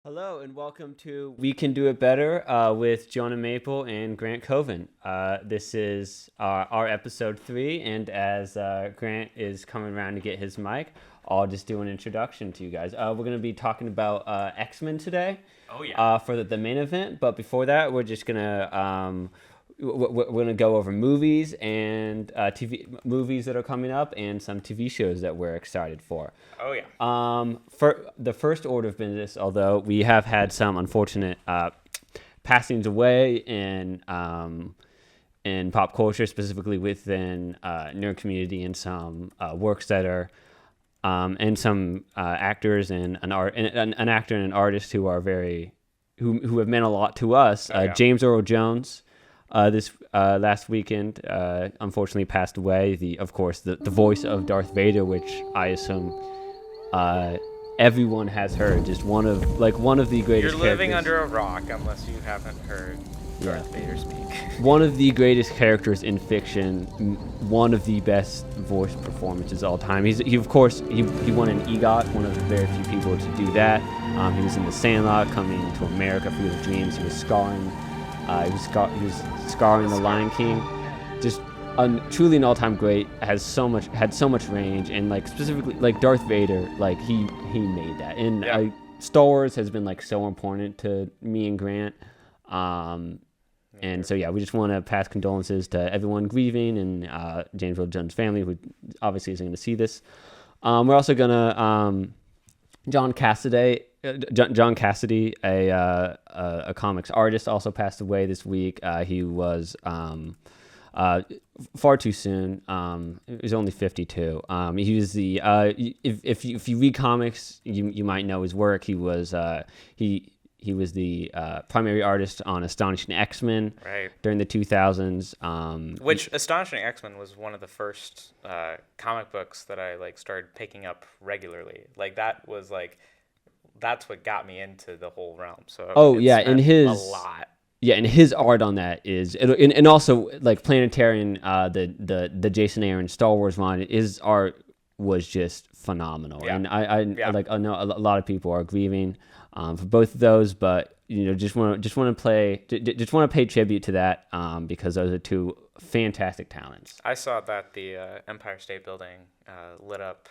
Hello and welcome to We Can Do It Better with Jonah Maple and Grant Koven. This is our episode 3, and as Grant is coming around to get his mic, I'll just do an introduction to you guys. We're going to be talking about X-Men today. Oh yeah. For the main event, but before that, we're just we're gonna go over movies and TV movies that are coming up and some TV shows that we're excited for. Oh yeah. For the first order of business, although we have had some unfortunate passings away in pop culture, specifically within nerd community, and some works that are and some actors and an actor and an artist who are who have meant a lot to us. James Earl Jones. This last weekend, unfortunately passed away. The voice of Darth Vader, which I assume everyone has heard. Just one of the greatest. You're living characters. under a rock unless you haven't heard Darth Vader speak. One of the greatest characters in fiction. One of the best voice performances of all time. He won an EGOT. One of the very few people to do that. He was in The Sandlot, Coming to America, Field of Dreams. He was scarring. He was scarring The Lion King. Just truly an all-time great. Had so much range, and specifically Darth Vader, he made that. And Star Wars has been so important to me and Grant. And so we just want to pass condolences to everyone grieving and James Earl Jones' family, who obviously isn't going to see this. We're also gonna John Cassidy, a comics artist, also passed away this week. He was far too soon. He was only 52. He was the if you read comics, you might know his work. He was he was the primary artist on Astonishing X-Men during the 2000s. Which Astonishing X-Men was one of the first comic books that I started picking up regularly. That's what got me into the whole realm. So and a lot. Yeah, and his art on that is, and also Planetarian, the Jason Aaron Star Wars line, his art was just phenomenal. Yeah. And I know a lot of people are grieving for both of those, but just want to pay tribute to that because those are two fantastic talents. I saw that the Empire State Building lit up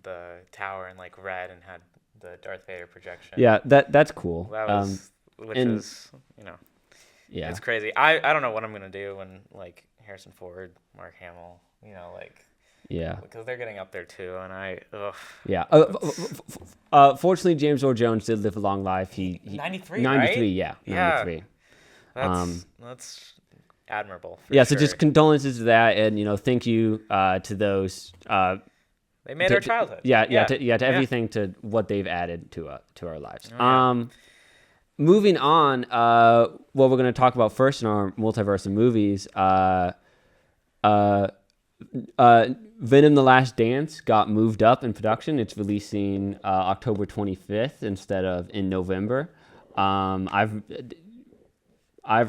the tower in red and had the Darth Vader projection. Yeah, that's cool. That was, yeah, it's crazy. I don't know what I'm gonna do when Harrison Ford, Mark Hamill, because they're getting up there too, and fortunately, James Earl Jones did live a long life. He 93, 93, right? Yeah, 93. That's admirable. So just condolences to that, and thank you to those. They made our childhood. To everything, to what they've added to our lives. Moving on, what we're going to talk about first in our Multiverse of Movies, Venom: The Last Dance got moved up in production. It's releasing October 25th instead of in November. I've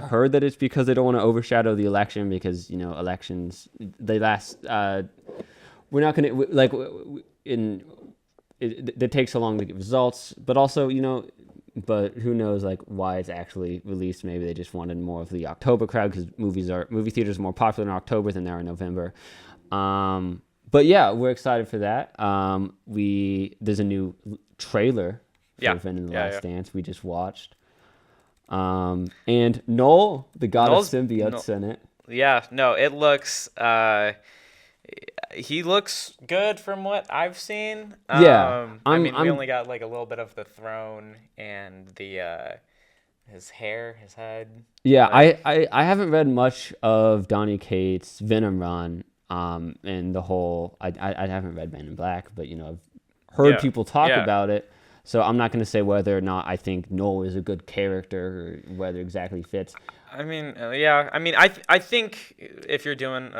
heard that it's because they don't want to overshadow the election, because elections, they last. We're not going to it takes so long to get results, but also but who knows why it's actually released. Maybe they just wanted more of the October crowd, because movie theaters are more popular in October than they are in November. But we're excited for that. There's a new trailer for Venom: The Last Dance we just watched. And Noel, the god of symbiotes, in it. Yeah, no, it looks. He looks good from what I've seen. We only got a little bit of the throne and the his hair, his head. Yeah, I haven't read much of Donny Cates' Venom run, and the whole. I haven't read Man in Black, but I've heard people talk about it. So I'm not going to say whether or not I think Noel is a good character or whether it exactly fits. I think if you're doing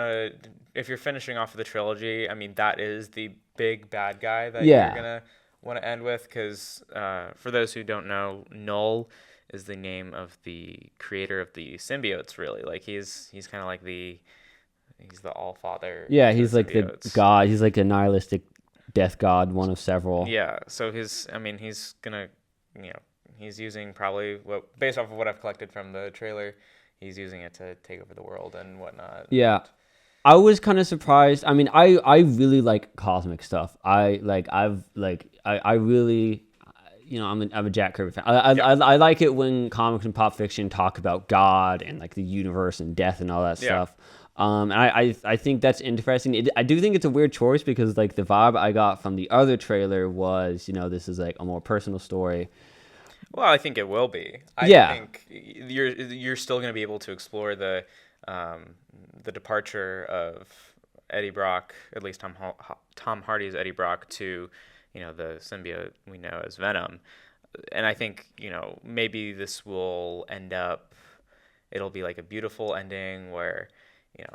if you're finishing off the trilogy, that is the big bad guy that you're gonna want to end with, because for those who don't know, Null is the name of the creator of the symbiotes. Really, he's kind of he's the all father. Yeah, he's the god. He's a nihilistic death god, one of several. Yeah, so he's gonna He's using probably based off of what I've collected from the trailer, he's using it to take over the world and whatnot. Yeah. I was kind of surprised. I mean, I really like cosmic stuff. I really, I'm a Jack Kirby fan. I like it when comics and pop fiction talk about God and like the universe and death and all that stuff. And I think that's interesting. I do think it's a weird choice because like the vibe I got from the other trailer was, this is like a more personal story. Well, I think it will be. I think you're still going to be able to explore the departure of Eddie Brock, at least Tom Hardy's Eddie Brock, to the symbiote we know as Venom. And I think maybe this will end up. It'll be like a beautiful ending where.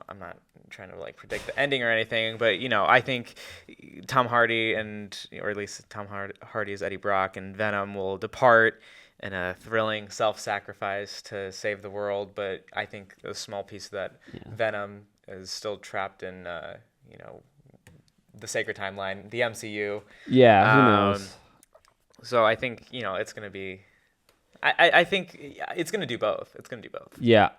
I'm not trying to like predict the ending or anything, but I think Tom Hardy or at least Tom Hardy's Eddie Brock and Venom will depart in a thrilling self-sacrifice to save the world. But I think a small piece of that Venom is still trapped in the sacred timeline, the MCU. Yeah, who knows? So I think it's gonna be. I think it's gonna do both. It's gonna do both. Yeah.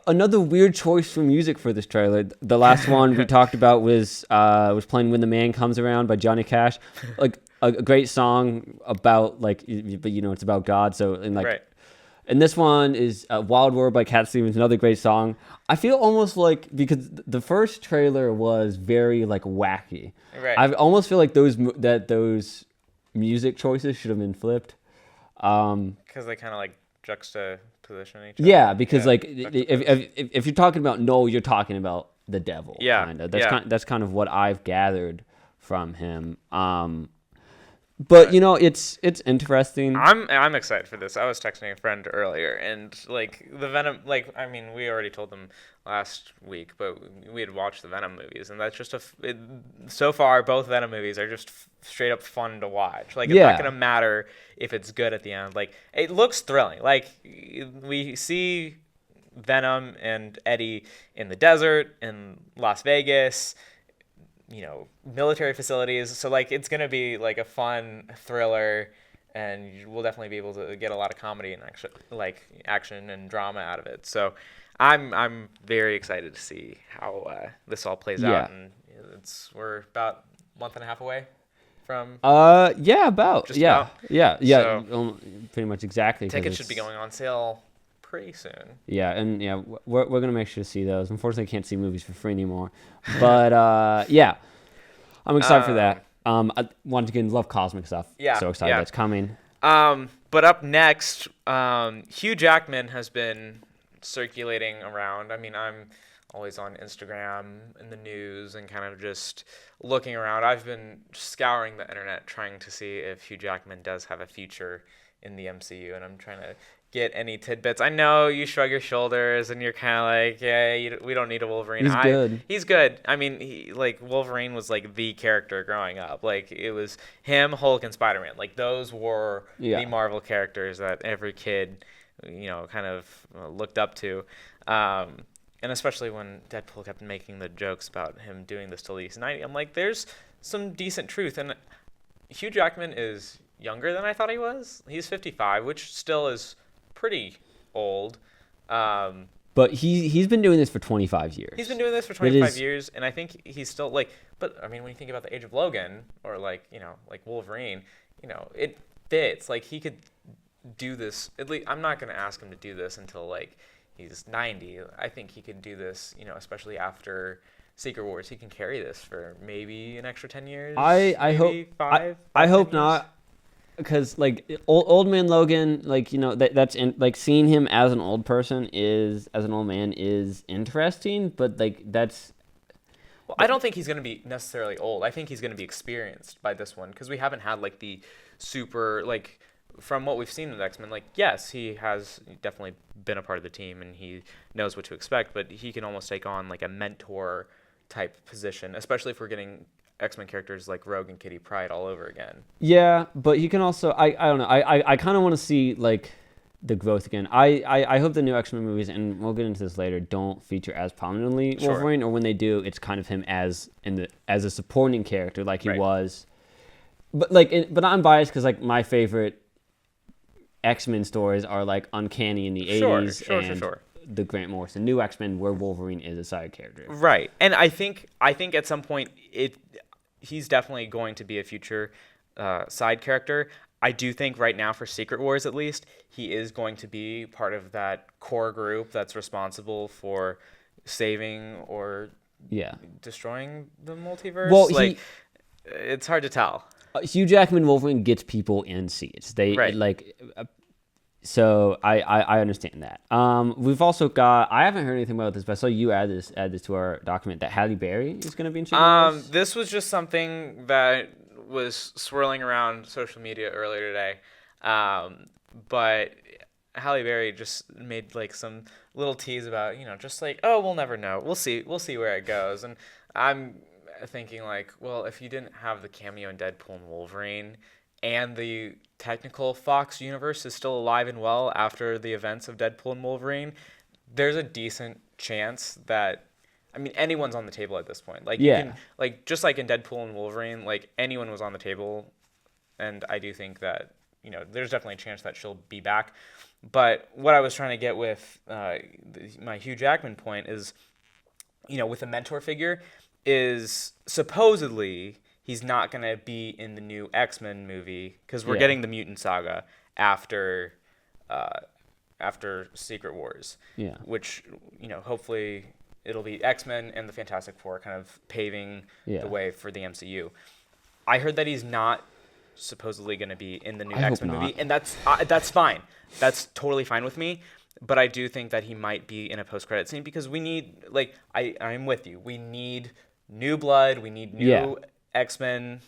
Another weird choice for music for this trailer. The last one we talked about was playing "When the Man Comes Around" by Johnny Cash, like a great song about but it's about God. So and this one is "Wild World" by Cat Stevens, another great song. I feel almost like because the first trailer was very like wacky. Right. I almost feel like those music choices should have been flipped. Because they kind of like juxtaposition each other. Yeah, because like if you're talking about Noel, you're talking about the devil. Yeah, kind of. That's kind of what I've gathered from him. But it's interesting. I'm excited for this. I was texting a friend earlier, and like the Venom, we already told them last week, but we had watched the Venom movies, and that's just so far both Venom movies are just straight up fun to watch. Like it's not gonna matter if it's good at the end. Like it looks thrilling. Like we see Venom and Eddie in the desert in Las Vegas. Military facilities. So like it's gonna be like a fun thriller, and we'll definitely be able to get a lot of comedy and action and drama out of it. So I'm very excited to see how this all plays out. And we're about a month and a half away from. About. So, pretty much exactly. Tickets should be going on sale pretty soon. Yeah, and we're gonna make sure to see those. Unfortunately, I can't see movies for free anymore, but I'm excited for that. I once again love cosmic stuff. Yeah, so excited that's coming. But up next, Hugh Jackman has been circulating around. I mean, I'm always on Instagram and the news and kind of just looking around. I've been scouring the internet trying to see if Hugh Jackman does have a future in the MCU, and I'm trying to get any tidbits. I know you shrug your shoulders and you're kind of like, we don't need a Wolverine. He's good. I mean, Wolverine was like the character growing up. Like it was him, Hulk, and Spider-Man. Like those were the Marvel characters that every kid, kind of looked up to. And especially when Deadpool kept making the jokes about him doing this till he's 90. I'm like, there's some decent truth. And Hugh Jackman is younger than I thought he was. He's 55, which still is pretty old. But he's been doing this for 25 years. He's been doing this for 25 years, and I think he's still but I mean, when you think about the Age of Logan or like Wolverine, it fits. Like he could do this. At least I'm not going to ask him to do this until he's 90. I think he could do this, especially after Secret Wars. He can carry this for maybe an extra 10 years. I hope not. Because old man Logan, that's seeing him as an old person as an old man is interesting, but that's. Well, I don't think he's going to be necessarily old. I think he's going to be experienced by this one because we haven't had the super from what we've seen in X-Men. Yes, he has definitely been a part of the team and he knows what to expect, but he can almost take on a mentor type position, especially if we're getting X-Men characters like Rogue and Kitty Pryde all over again. Yeah, but he can also I don't know. I kind of want to see the growth again. I hope the new X-Men movies, and we'll get into this later, don't feature as prominently Wolverine, or when they do, it's kind of him as a supporting character he was. But but I'm biased because my favorite X-Men stories are like Uncanny in the 80s and the Grant Morrison new X-Men where Wolverine is a side character. Right. And I think at some point he's definitely going to be a future side character. I do think right now for Secret Wars at least, he is going to be part of that core group that's responsible for saving or destroying the multiverse. Well, it's hard to tell. Hugh Jackman Wolverine gets people in seats. So I understand that. We've also got, I haven't heard anything about this, but I saw you add this to our document that Halle Berry is going to be in Secret Wars. This was just something that was swirling around social media earlier today. But Halle Berry just made like some little tease about, just like, oh, we'll never know. We'll see where it goes. And I'm thinking like, well, if you didn't have the cameo in Deadpool and Wolverine, and the technical Fox universe is still alive and well after the events of Deadpool and Wolverine, there's a decent chance that, anyone's on the table at this point. Like, you can, like, just like in Deadpool and Wolverine, like, anyone was on the table, and I do think that, there's definitely a chance that she'll be back. But what I was trying to get with my Hugh Jackman point is, with a mentor figure, is supposedly he's not going to be in the new X-Men movie because we're getting the Mutant Saga after Secret Wars. Yeah. Which, hopefully it'll be X-Men and the Fantastic Four kind of paving the way for the MCU. I heard that he's not supposedly going to be in the new X-Men movie, and that's fine. That's totally fine with me. But I do think that he might be in a post-credit scene because we need, like, I'm with you. We need new blood. We need new X-Men,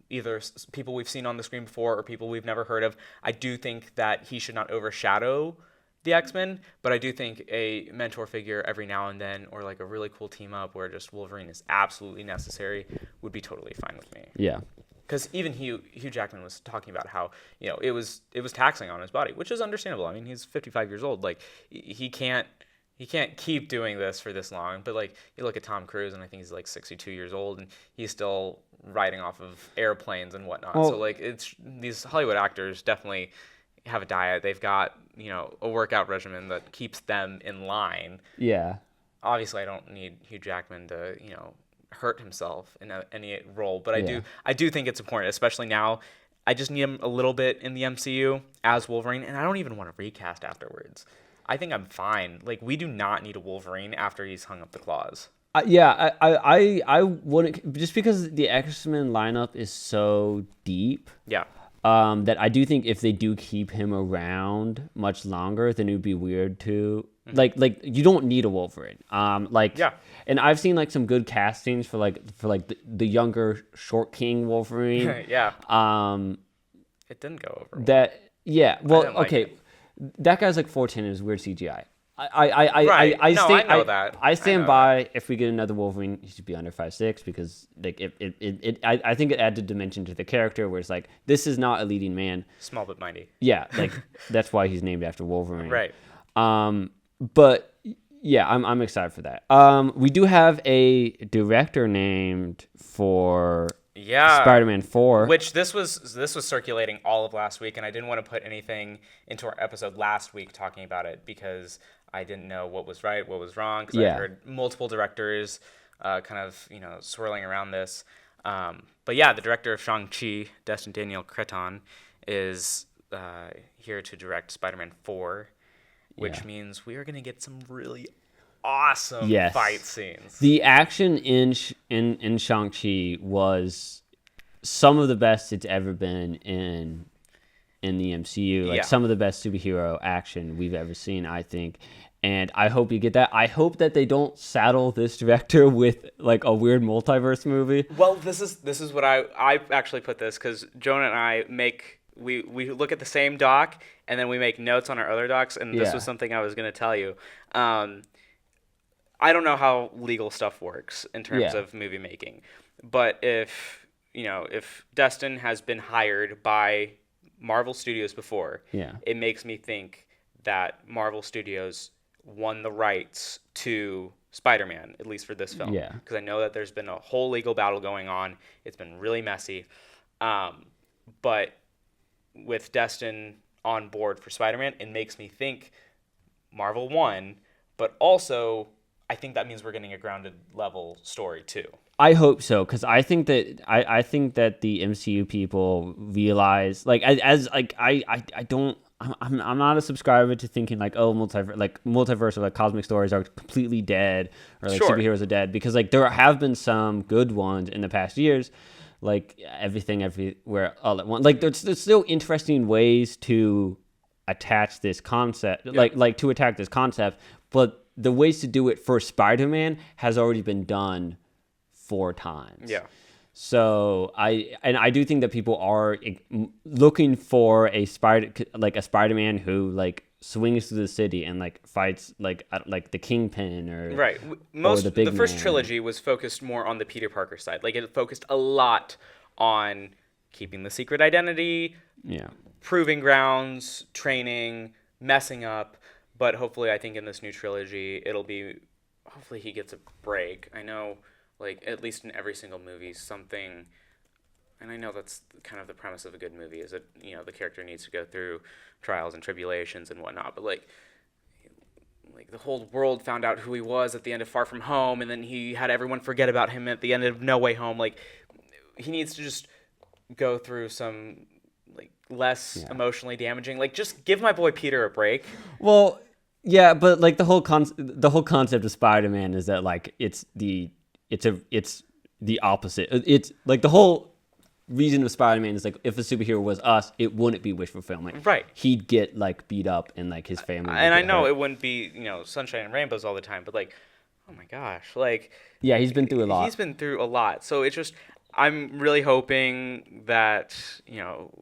either people we've seen on the screen before or people we've never heard of. I do think that he should not overshadow the X-Men, but I do think a mentor figure every now and then, or like a really cool team up where just Wolverine is absolutely necessary, would be totally fine with me. Yeah. Because even Hugh Jackman was talking about how, it was taxing on his body, which is understandable. He's 55 years old. Like, he can't keep doing this for this long. But like, you look at Tom Cruise, and I think he's like 62 years old, and he's still riding off of airplanes and whatnot. So like, it's these Hollywood actors definitely have a diet. They've got a workout regimen that keeps them in line. Yeah. Obviously, I don't need Hugh Jackman to hurt himself in any role, but I do think it's important, especially now. I just need him a little bit in the MCU as Wolverine, and I don't even want to recast afterwards. I think I'm fine. Like, we do not need a Wolverine after he's hung up the claws. I wouldn't, just because the X-Men lineup is so deep. Yeah. That I do think if they do keep him around much longer, then it would be weird to like you don't need a Wolverine. And I've seen like some good castings for the younger Short King Wolverine. Yeah. It didn't go over. That guy's like 4'10" and is weird CGI. I stand by if we get another Wolverine, he should be under 5'6" because like I think it adds a dimension to the character where it's like, this is not a leading man. Small but mighty. Yeah, like that's why he's named after Wolverine. Right. But yeah, I'm excited for that. We do have a director named for Spider-Man 4, which this was circulating all of last week, and I didn't want to put anything into our episode last week talking about it because I didn't know what was right, what was wrong, because I heard multiple directors kind of swirling around this. But yeah, the director of Shang-Chi, Destin Daniel Cretton, is here to direct Spider-Man 4, which means we are going to get some really awesome fight scenes. The action in Shang-Chi was some of the best it's ever been in the MCU. Some of the best superhero action we've ever seen, I think. And I hope you get that. I hope that they don't saddle this director with like a weird multiverse movie. Well, this is what I actually put this because Jonah and I we look at the same doc and then we make notes on our other docs, and this was something I was going to tell you. I don't know how legal stuff works in terms of movie making, but if Destin has been hired by Marvel Studios before, it makes me think that Marvel Studios won the rights to Spider-Man, at least for this film. Yeah. Because I know that there's been a whole legal battle going on. It's been really messy. But with Destin on board for Spider-Man. It makes me think Marvel won, but also I think that means we're getting a grounded level story too. I hope so, because I think that the MCU people realize, like, I'm not a subscriber to thinking like, oh, multiverse or like cosmic stories are completely dead, or like superheroes are dead, because like there have been some good ones in the past years, like Everything Everywhere All at Once. Like there's still interesting ways to attach this concept, like to attack this concept, but the ways to do it for Spider-Man has already been done 4 times. Yeah. So I do think that people are looking for a Spider-Man who like swings through the city and like fights like the Kingpin or the first trilogy was focused more on the Peter Parker side. Like it focused a lot on keeping the secret identity, proving grounds, training, messing up. But hopefully, I think in this new trilogy, hopefully he gets a break. I know, like, at least in every single movie, something, and I know that's kind of the premise of a good movie, is that, the character needs to go through trials and tribulations and whatnot, but, like the whole world found out who he was at the end of Far From Home, and then he had everyone forget about him at the end of No Way Home. Like, he needs to just go through some, like, less emotionally damaging, like, just give my boy Peter a break. Well, yeah, but like the whole concept of Spider-Man is that like it's the opposite. It's like the whole reason of Spider-Man is like if a superhero was us, it wouldn't be wish fulfillment. Right. He'd get like beat up and like his family. And I know it wouldn't be sunshine and rainbows all the time, but like, oh my gosh, like he's been through a lot. He's been through a lot, so it's just I'm really hoping that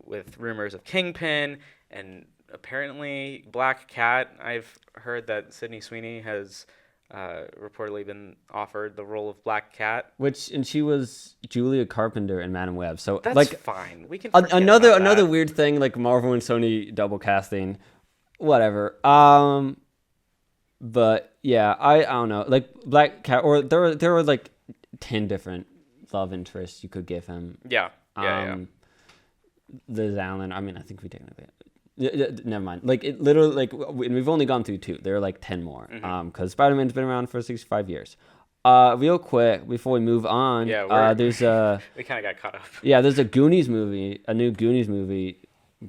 with rumors of Kingpin and apparently Black Cat, I've heard that Sydney Sweeney has reportedly been offered the role of Black Cat, and she was Julia Carpenter in Madam Web. So that's like fine. We can another weird thing, like Marvel and Sony double casting, whatever. But yeah, I don't know, like Black Cat, or there were like 10 different love interests you could give him. Yeah. Liz Allen. I mean, I think we technically. Never mind. Like it literally, like we've only gone through 2. There are like 10 more. Because Spider-Man's been around for 65 years. Real quick before we move on, there's a we kind of got caught up. Yeah, there's a new Goonies movie,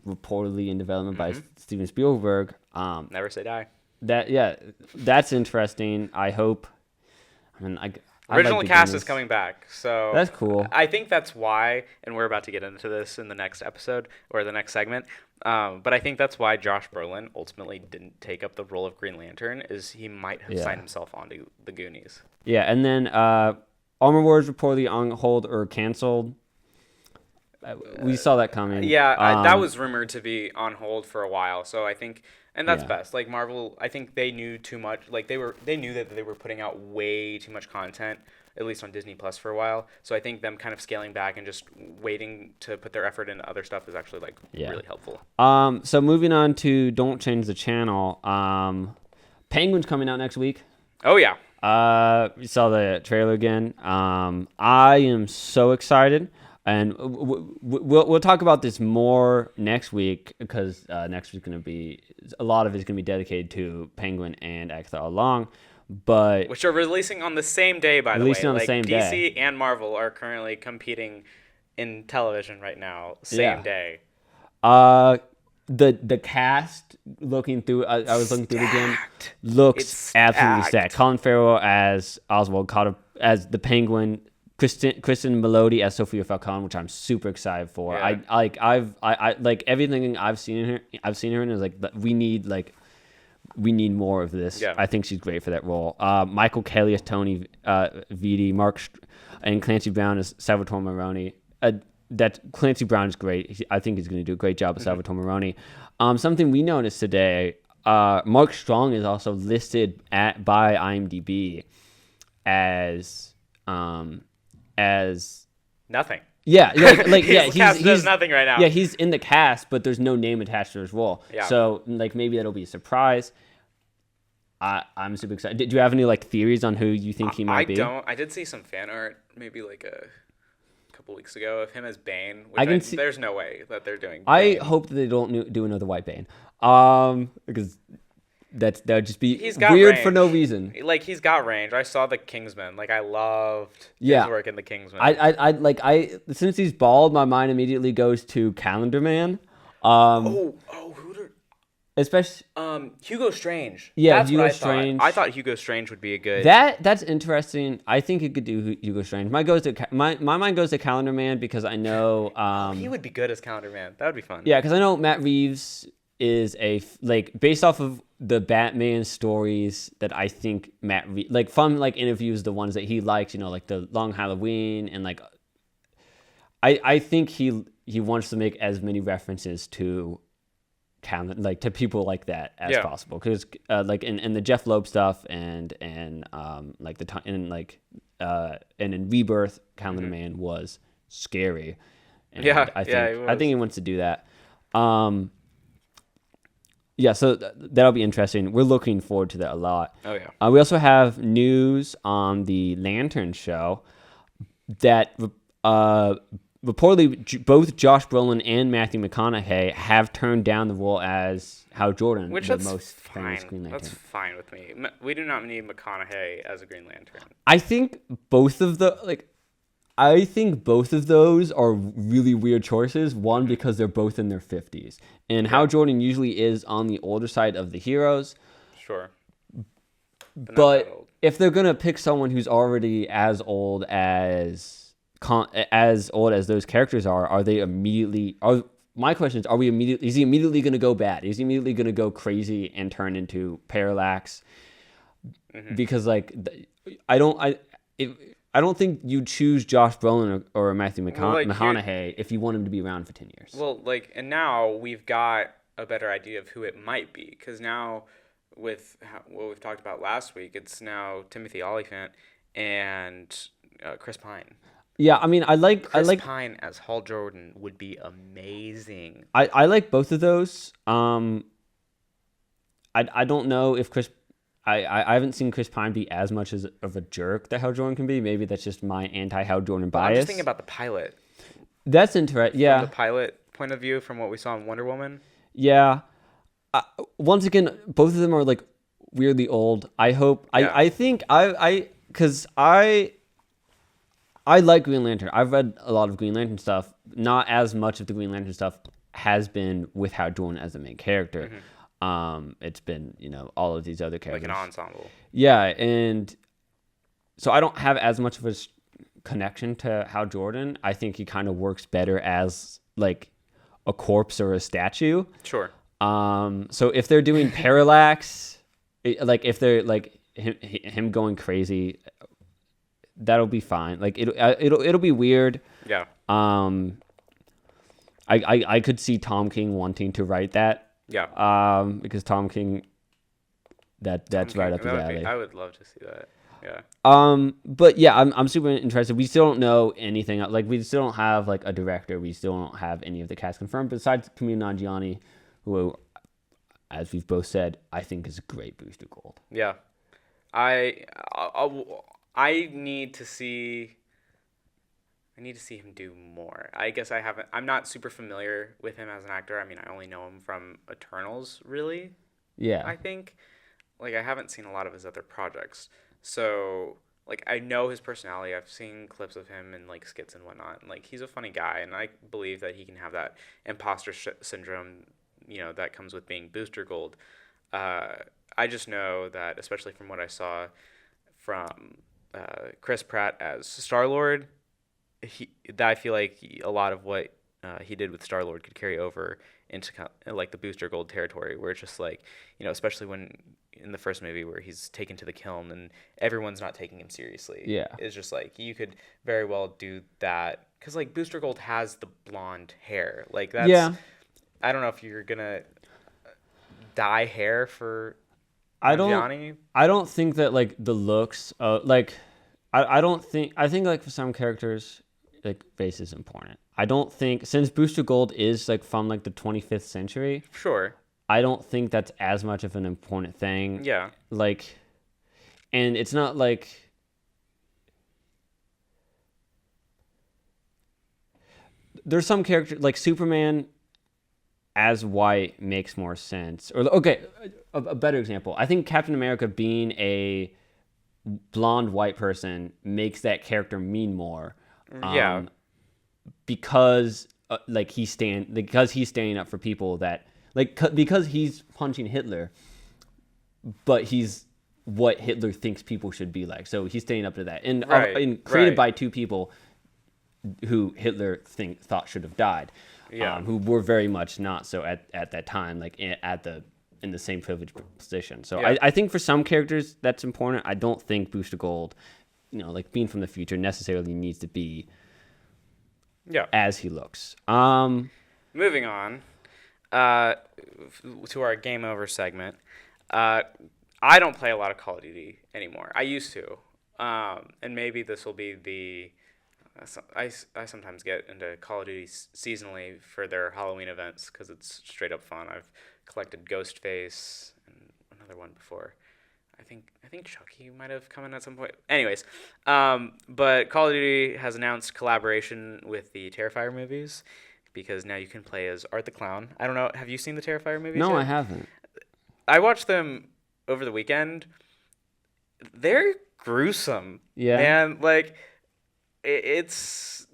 reportedly in development by Steven Spielberg. Never say die. That's interesting. I hope. I mean, original cast is coming back, so that's cool. I think that's why, and we're about to get into this in the next episode or the next segment. But I think that's why Josh Brolin ultimately didn't take up the role of Green Lantern, is he might have signed himself onto the Goonies. Yeah, and then Armor Wars reportedly on hold or canceled. We saw that coming. Yeah, that was rumored to be on hold for a while. So I think, and that's best. Like Marvel, I think they knew too much. Like they knew that they were putting out way too much content, at least on Disney Plus for a while. So I think them kind of scaling back and just waiting to put their effort into other stuff is actually like really helpful. So moving on to Don't Change the Channel. Penguin's coming out next week. Oh yeah. We saw the trailer again. I am so excited. And we'll talk about this more next week, because next week's going to be, a lot of it's going to be dedicated to Penguin and Agatha Long, which are releasing on the same day, by the way. Releasing on the same day. DC and Marvel are currently competing in television right now, same day. The cast, looking through, I was looking through it again, looks absolutely stacked. Colin Farrell as Oswald Cotter as the Penguin. Kristen Melody as Sophia Falcone, which I'm super excited for. Yeah. I like everything I've seen her in is like we need more of this. Yeah. I think she's great for that role. Michael Kelly as Tony Vitti, and Clancy Brown as Salvatore Maroni. That Clancy Brown is great. I think he's going to do a great job as Salvatore Maroni. Something we noticed today, Mark Strong is also listed by IMDb as nothing. Yeah, he's does nothing right now. Yeah, he's in the cast, but there's no name attached to his role. Yeah. So like maybe that'll be a surprise. I'm super excited. Did you have any like theories on who you think he might be? I don't. I did see some fan art maybe like a couple weeks ago of him as Bane. Which I can see. There's no way that they're doing. I Bane. hope that they don't do another White Bane. Because that would just be weird for no reason. Like, he's got range. I saw the Kingsman. Like, I loved his work in the Kingsman. I since he's bald, my mind immediately goes to Calendar Man. Especially Hugo Strange. Yeah, that's Hugo what Strange. I thought Hugo Strange would be a good. That's interesting. I think it could do Hugo Strange. My mind goes to Calendar Man because I know he would be good as Calendar Man. That would be fun. Yeah, because I know Matt Reeves is based off of the Batman stories that I think Matt Reeves, from interviews, the ones that he likes, like the Long Halloween, and I think he wants to make as many references to to people like that as possible, because in the Jeff Loeb stuff and in Rebirth, Calendar Man was scary. And I think he wants to do that. So that'll be interesting. We're looking forward to that a lot. Oh yeah. We also have news on the Lantern show that reportedly both Josh Brolin and Matthew McConaughey have turned down the role as Hal Jordan, the most famous Green Lantern. That's fine with me. We do not need McConaughey as a Green Lantern. I think both of those are really weird choices. One, because they're both in their 50s. And Hal Jordan usually is on the older side of the heroes. Sure. But if they're going to pick someone who's already as old as those characters are they immediately... My question is, is he immediately going to go bad? Is he immediately going to go crazy and turn into Parallax? Mm-hmm. Because, I don't think you choose Josh Brolin or Matthew McConaughey if you want him to be around for 10 years. Well, and now we've got a better idea of who it might be, because now with what we've talked about last week, it's now Timothy Olyphant and Chris Pine. Yeah, I mean, I like Pine as Hal Jordan would be amazing. I like both of those. I don't know if I haven't seen Chris Pine be as much of a jerk that Hal Jordan can be. Maybe that's just my anti-Hal Jordan bias. I'm just thinking about the pilot. That's interesting. Yeah. From the pilot point of view, from what we saw in Wonder Woman. Yeah. Once again, both of them are weirdly old. I hope. Yeah. I think because I like Green Lantern. I've read a lot of Green Lantern stuff. Not as much of the Green Lantern stuff has been with Hal Jordan as the main character. Mm-hmm. It's been, all of these other characters. Like an ensemble. Yeah, and so I don't have as much of a connection to Hal Jordan. I think he kind of works better as, a corpse or a statue. Sure. So if they're doing Parallax, if they're, him going crazy... That'll be fine. It'll be weird. Yeah. I could see Tom King wanting to write that. Yeah. Because Tom King, that's right up his alley. I would love to see that. Yeah. But yeah, I'm super interested. We still don't know anything. We still don't have a director. We still don't have any of the cast confirmed besides Kumail Nanjiani, who, as we've both said, I think is a great Booster Gold. Yeah. I need to see him do more. I guess I'm not super familiar with him as an actor. I mean, I only know him from Eternals, really. Yeah. I think. I haven't seen a lot of his other projects. So, I know his personality. I've seen clips of him in, skits and whatnot. And, he's a funny guy, and I believe that he can have that imposter syndrome, that comes with being Booster Gold. I just know that, especially from what I saw from... Chris Pratt as Star-Lord, I feel like a lot of what he did with Star-Lord could carry over into the Booster Gold territory, where it's just especially when in the first movie where he's taken to the kiln and everyone's not taking him seriously. Yeah, it's just you could very well do that, because Booster Gold has the blonde hair. That's, yeah. I don't know if you're gonna dye hair for. I don't think that the looks I think for some characters face is important. I don't think, since Booster Gold is from the 25th century. Sure. I don't think that's as much of an important thing. Yeah. And it's not there's some characters like Superman as white makes more sense. Or okay, a better example. I think Captain America being a blonde white person makes that character mean more. Because he's standing up for people that because he's punching Hitler, but he's what Hitler thinks people should be like. So he's standing up to that, and created by two people who Hitler thought should have died, who were very much not so at that time, in the same privileged position. So I think for some characters that's important. I don't think Booster Gold, being from the future, necessarily needs to be as he looks. Moving on to our game over segment. I don't play a lot of Call of Duty anymore. I used to, and maybe this will be the. I sometimes get into Call of Duty seasonally for their Halloween events because it's straight up fun. I've collected Ghostface and another one before. I think Chucky might have come in at some point. Anyways, but Call of Duty has announced collaboration with the Terrifier movies because now you can play as Art the Clown. I don't know. Have you seen the Terrifier movies? No, yet? I haven't. I watched them over the weekend. They're gruesome. Yeah. And it's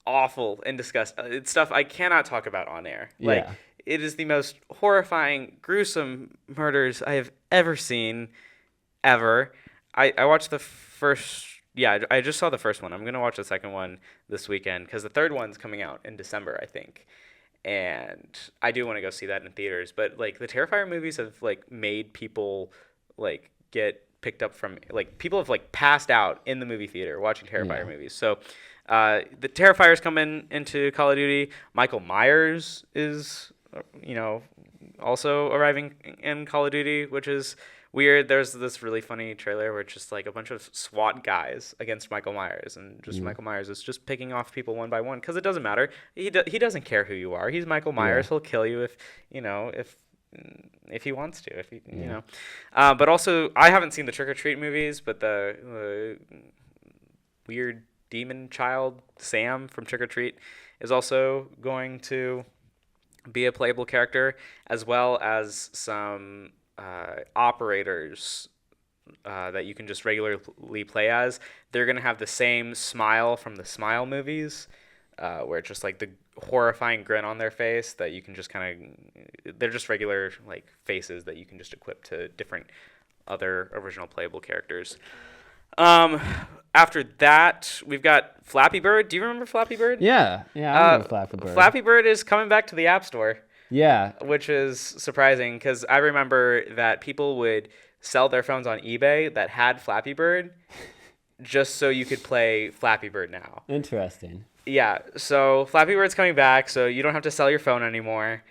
awful and disgusting. It's stuff I cannot talk about on air. It is the most horrifying, gruesome murders I have ever seen, ever. I watched the first. Yeah, I just saw the first one. I'm gonna watch the second one this weekend because the third one's coming out in December, I think. And I do want to go see that in theaters. But the Terrifier movies have made people get picked up from people have passed out in the movie theater watching Terrifier movies. So the Terrifiers come into Call of Duty. Michael Myers is also arriving in Call of Duty, which is weird. There's this really funny trailer where it's just a bunch of SWAT guys against Michael Myers, and just Michael Myers is just picking off people one by one because it doesn't matter. He doesn't care who you are. He's Michael Myers. He'll kill you if he wants to. But also I haven't seen the Trick or Treat movies, but the weird demon child Sam from Trick or Treat is also going to be a playable character, as well as some operators that you can just regularly play as. They're going to have the same smile from the Smile movies, where it's just the horrifying grin on their face that you can just they're just regular faces that you can just equip to different other original playable characters. After that, we've got Flappy Bird. Do you remember Flappy Bird? Yeah, I remember Flappy Bird. Flappy Bird is coming back to the App Store. Yeah. Which is surprising because I remember that people would sell their phones on eBay that had Flappy Bird just so you could play Flappy Bird now. Interesting. Yeah, so Flappy Bird's coming back, so you don't have to sell your phone anymore.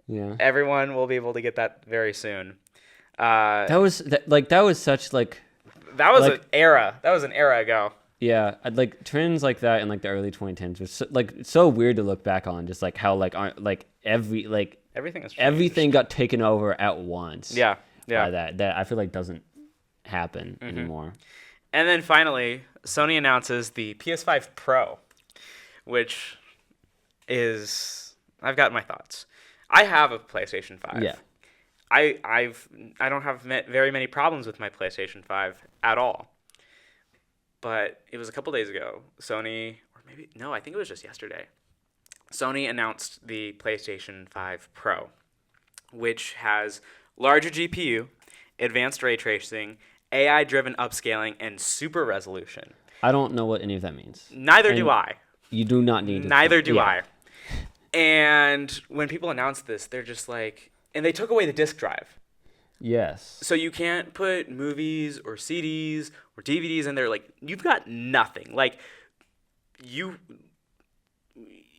Yeah. Everyone will be able to get that very soon. That was such That was an era. That was an era ago. Yeah, trends like that in the early 2010s was so weird to look back on. Just how everything got taken over at once. Yeah. By that I feel doesn't happen anymore. And then finally, Sony announces the PS5 Pro, which is I've got my thoughts. I have a PlayStation 5. Yeah. I don't have very many problems with my PlayStation 5 at all. But it was a couple days ago. Sony, I think it was just yesterday. Sony announced the PlayStation 5 Pro, which has larger GPU, advanced ray tracing, AI-driven upscaling, and super resolution. I don't know what any of that means. Neither do I. You do not need to. Neither do I. And when people announced this, they're just and they took away the disk drive. Yes. So you can't put movies or CDs or DVDs in there. You've got nothing.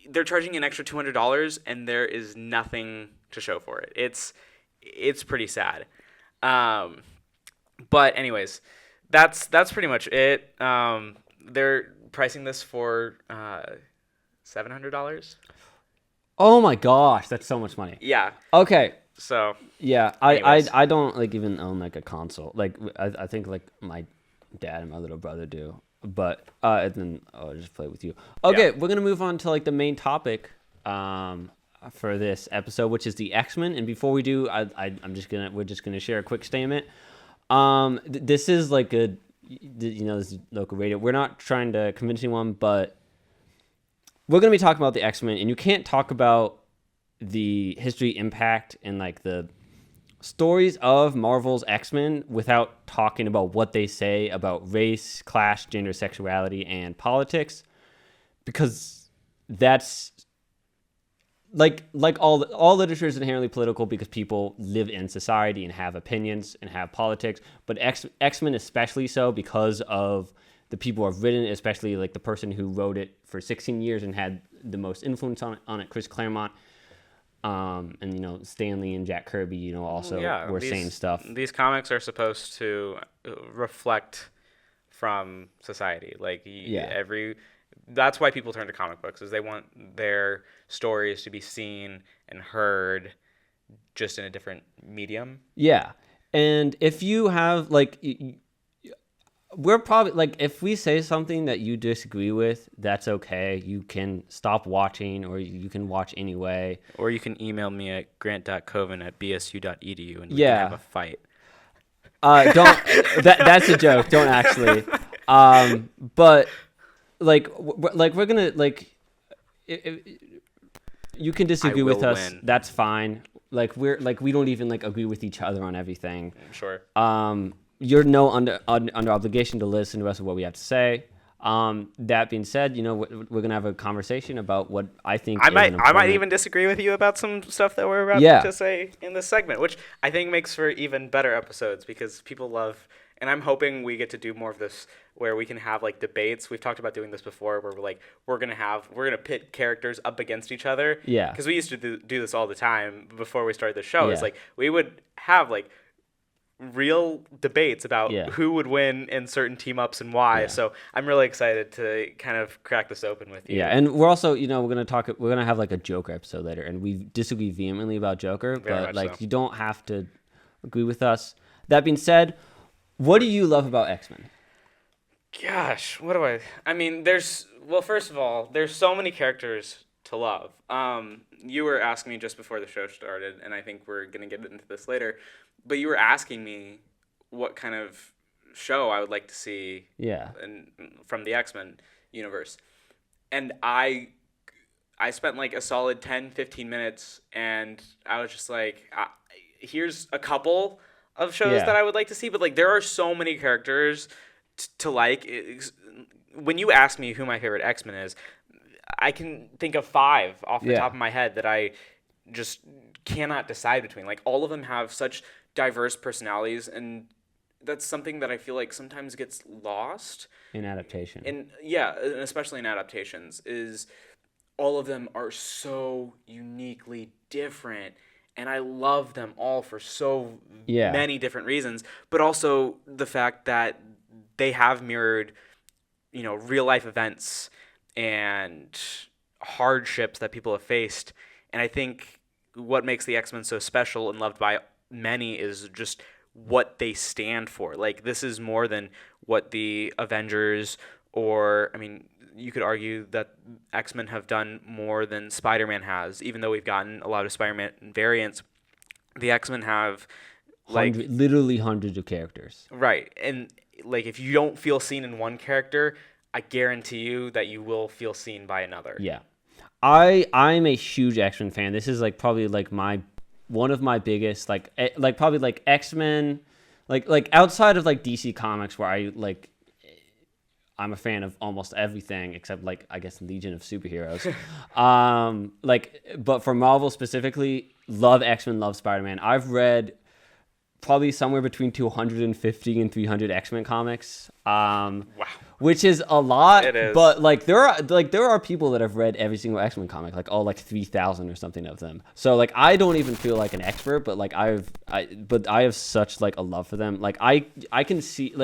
They're charging an extra $200 and there is nothing to show for it. It's pretty sad. But anyways, that's pretty much it. They're pricing this for $700. Oh my gosh, that's so much money. Yeah. Okay. So yeah, I don't even own a console. I think my dad and my little brother do. and then I'll just play with you. Okay, we're gonna move on to like the main topic for this episode, which is the X-Men. And before we do, we're just gonna share a quick statement. This is like this is local radio. We're not trying to convince anyone, but we're gonna be talking about the X-Men, and you can't talk about the history, impact, and like the stories of Marvel's X-Men without talking about what they say about race, class, gender, sexuality, and politics, because that's like all literature is inherently political because people live in society and have opinions and have politics, but X-Men especially so because of the people who have written it, especially like the person who wrote it for 16 years and had the most influence on it, Chris Claremont. And Stan Lee and Jack Kirby, also were saying stuff. These comics are supposed to reflect from society. Like that's why people turn to comic books, is they want their stories to be seen and heard just in a different medium. Yeah. And if you have we're probably like, if we say something that you disagree with, that's okay. You can stop watching, or you can watch anyway. Or you can email me at grant.koven@bsu.edu and we can have a fight. That's a joke. Don't actually. But we're gonna you can disagree with us. Win. That's fine. We don't even agree with each other on everything. Sure. You're under obligation to listen to the rest of what we have to say. That being said, we're gonna have a conversation about what I think. I might even disagree with you about some stuff that we're about to say in this segment, which I think makes for even better episodes because people love. And I'm hoping we get to do more of this where we can have debates. We've talked about doing this before, where we're gonna pit characters up against each other. Yeah. Because we used to do this all the time before we started the show. Yeah. It's we would have real debates about who would win in certain team ups and why. Yeah. So I'm really excited to kind of crack this open with you. Yeah, and we're also, we're gonna have a Joker episode later, and we disagree vehemently about Joker, but you don't have to agree with us. That being said, what do you love about X-Men? Gosh, what do I mean, first of all, there's so many characters to love. You were asking me just before the show started, and I think we're gonna get into this later. But you were asking me what kind of show I would like to see from the X-Men universe. And I spent a solid 10, 15 minutes, and I was just here's a couple of shows that I would like to see. But there are so many characters to like. When you ask me who my favorite X-Men is, I can think of 5 off the top of my head that I just cannot decide between. All of them have such diverse personalities, and that's something that I feel sometimes gets lost in adaptation. And especially in adaptations, is all of them are so uniquely different, and I love them all for so many different reasons, but also the fact that they have mirrored real life events and hardships that people have faced. And I think what makes the X-Men so special and loved by many is just what they stand for. This is more than what the Avengers, or you could argue that X-Men have done more than Spider-Man has, even though we've gotten a lot of Spider-Man variants. The X-Men have literally hundreds of characters. Right. And if you don't feel seen in one character, I guarantee you that you will feel seen by another. Yeah. I'm a huge X-Men fan. This is probably one of my biggest probably X-Men, outside of DC Comics, where I'm a fan of almost everything except I guess Legion of Superheroes. But for Marvel specifically, love X-Men, love Spider-Man. I've read probably somewhere between 250 and 300 X-Men comics. Wow. Which is a lot. It is. But there are people that have read every single X-Men comic, all 3,000 or something of them. So I don't even feel like an expert, but I have such a love for them. I can see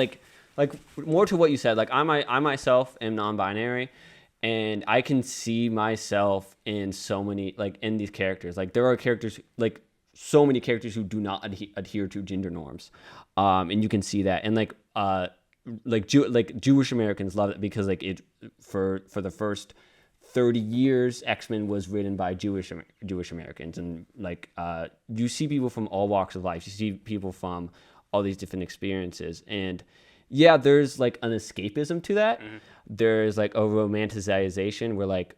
more to what you said. I myself am non-binary, and I can see myself in so many in these characters. There are characters so many characters who do not adhere to gender norms, and you can see that. And Jewish Americans love it because like it for the first 30 years X-Men was written by Jewish Americans, and like you see people from all walks of life. You see people from all these different experiences, and yeah, there's like an escapism to that. Mm-hmm. There's like a romanticization where like